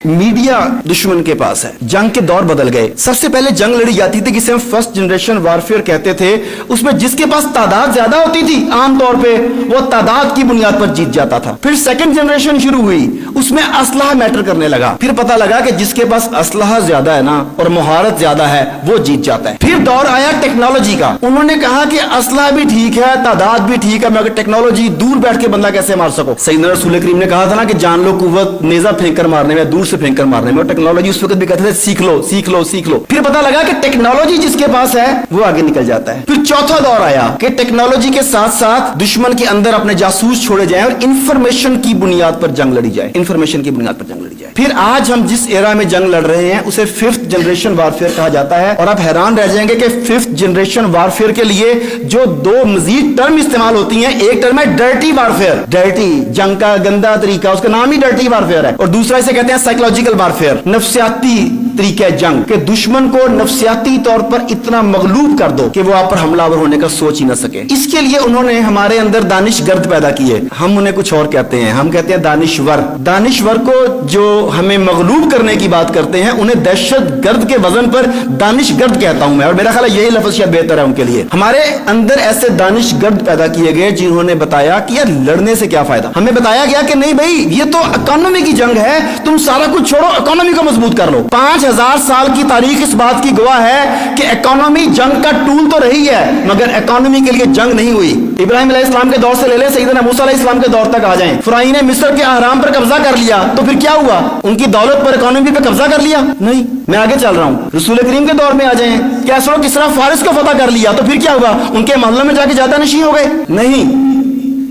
Media दुश्मन के पास है। जंग के दौर बदल गए। सबसे पहले जंग लड़ी जाती थी जिसे हम फर्स्ट जनरेशन वारफेयर कहते थे। उसमें जिसके पास तादाद ज्यादा होती थी आमतौर पे वो तादाद की बुनियाद पर जीत जाता था। फिर सेकंड जनरेशन शुरू हुई, उसमें असलहा मैटर करने लगा। फिर पता लगा कि जिसके पास असलहा ज्यादा है ना और मुहारत ज्यादा है वो जीत जाता है। फिर दौर आया टेक्नोलॉजी का। उन्होंने कहा कि असलहा भी ठीक है, तादाद भी ठीक है, मगर टेक्नोलॉजी दूर बैठ के बंदा कैसे मार सको। सैयदना रसूल करीम ने कहा था ना कि जान लो कुव्वत नेजा फेंक कर मारने में, दूर से फेंक कर मारने में। और टेक्नोलॉजी उस वक्त भी कहते थे सीख लो सीख लो सीख लो। फिर पता लगा कि टेक्नोलॉजी जिसके पास है वो आगे निकल जाता है। फिर चौथा दौर आया कि टेक्नोलॉजी के साथ साथ दुश्मन के अंदर अपने जासूस छोड़े जाएं और इंफॉर्मेशन की बुनियाद पर जंग लड़ी जाए। इंफॉर्मेशन की बुनियाद पर जंग लड़ी जाए। फिर आज हम जिस एरा में जंग लड़ रहे हैं उसे फिफ्थ जनरेशन वारफेयर कहा जाता है। और आप हैरान रह जाएंगे कि फिफ्थ जनरेशन वारफेयर के लिए जो दो मजीद टर्म इस्तेमाल होती हैं, एक टर्म है डर्टी वारफेयर, डर्टी जंग का गंदा तरीका, उसका नाम ही डर्टी वारफेयर है। और दूसरा इसे कहते हैं साइकोलॉजिकल वारफेयर, नफ्सियाती तरीका जंग, के दुश्मन को नफ्सियाती तौर पर इतना मगलूब कर दो कि वो आप पर हमलावर होने का सोच ही ना सके। इसके लिए उन्होंने हमारे अंदर दानिशगर्द पैदा किए। हम उन्हें कुछ और कहते हैं, हम कहते हैं दानिशवर। दानिशवर को जो हमें मगलूब करने की बात करते हैं उन्हें दहशत गर्द के वजन पर दानिशगर्द कहता हूं मैं, और मेरा ख्याल है यही लफ्ज़ शायद बेहतर है उनके लिए। हमारे अंदर ऐसे दानिशगर्द पैदा किए गए जिन्होंने बताया कि यार लड़ने से क्या फायदा। हमें बताया गया कि नहीं भाई ये तो इकोनॉमी की जंग है, तुम सारा कुछ छोड़ो, इकोनॉमी को मजबूत कर लो। 5000 साल की तारीख इस बात की गवाह है कि इकोनॉमी जंग का टूल तो रही है मगर इकोनॉमी के लिए जंग नहीं हुई। इब्राहिम अलैहिस्सलाम के दौर से ले लें, सैयदना मूसा अलैहिस्सलाम के दौर तक आ जाएं। फिरौन ने मिस्र के अहराम पर कब्जा कर लिया तो फिर क्या हुआ? उनकी दौलत पर, इकोनॉमी पर कब्जा कर लिया? नहीं। मैं आगे चल रहा हूं, रसूल करीम के दौर में आ जाएं, कैसरो किसरा फारिस को फतह कर लिया तो फिर क्या हुआ? उनके मोहल्लों में जाके ज्यादा नशी हो गए? नहीं।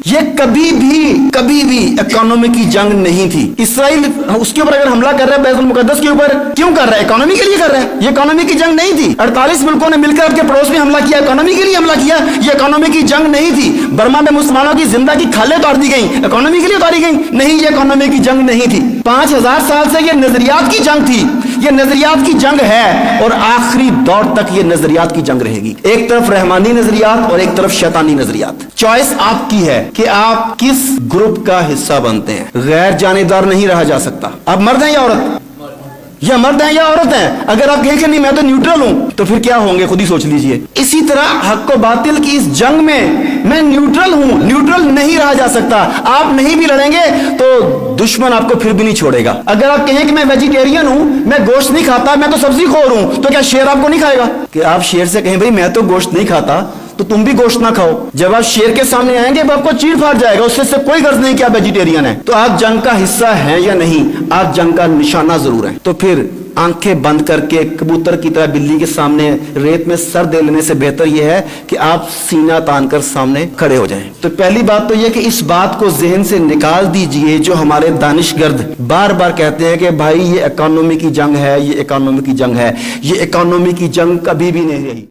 ये कभी भी इकोनॉमी की जंग नहीं थी। इसराइल उसके ऊपर अगर हमला कर रहा है बैतुल मुकद्दस के ऊपर, क्यों कर रहा है? इकोनॉमी के लिए कर रहा है। ये इकोनॉमी की जंग नहीं थी। 48 मुल्कों ने मिलकर आपके पड़ोस में हमला किया, इकोनॉमी के लिए हमला किया। ये इकोनॉमी की जंग नहीं थी। बर्मा में मुसलमानों की जिंदा की खालें उतार दी गई, इकोनॉमी के लिए उतारी गई? नहीं, ये इकोनॉमी की जंग नहीं थी। 5000 साल से ये नजरियात की जंग थी। ये नजरियात की जंग है और आखिरी दौर तक ये नजरियात की जंग रहेगी। एक तरफ रहमानी नजरियात और एक तरफ शैतानी नजरियात। चॉइस आपकी है कि आप किस ग्रुप का हिस्सा बनते हैं। गैर जानेदार नहीं रहा जा सकता। अब मर्द हैं या औरत, या मर्द हैं या औरत हैं। अगर आप कहें कि नहीं मैं तो न्यूट्रल हूं तो फिर क्या होंगे खुद ही सोच लीजिए। इसी तरह हक व बातिल की इस जंग में मैं न्यूट्रल हूं, न्यूट्रल नहीं रहा जा सकता। आप नहीं भी लड़ेंगे तो दुश्मन आपको फिर भी नहीं छोड़ेगा। अगर आप कहें कि मैं वेजिटेरियन हूं, मैं गोश्त नहीं खाता, मैं तो सब्जी खोर हूं, तो क्या शेर आपको नहीं खाएगा? कि आप शेर से कहें भाई मैं तो गोश्त नहीं खाता तो तुम भी गोश्त ना खाओ, जब आप शेर के सामने आएंगे वो आपको चीर फाड़ जाएगा। उससे कोई गर्ज नहीं कि आप वेजिटेरियन है। तो आप जंग का हिस्सा हैं या नहीं, आप जंग का निशाना जरूर है। तो फिर आंखें बंद करके कबूतर की तरह बिल्ली के सामने रेत में सर दे लेने से बेहतर यह है कि आप सीना तान कर सामने खड़े हो जाएं। तो पहली बात तो यह कि इस बात को जहन से निकाल दीजिए जो हमारे दानिशगर्द बार बार कहते हैं कि भाई ये इकोनॉमी की जंग है, ये इकोनॉमी की जंग है। ये इकोनॉमी की जंग कभी भी नहीं रही।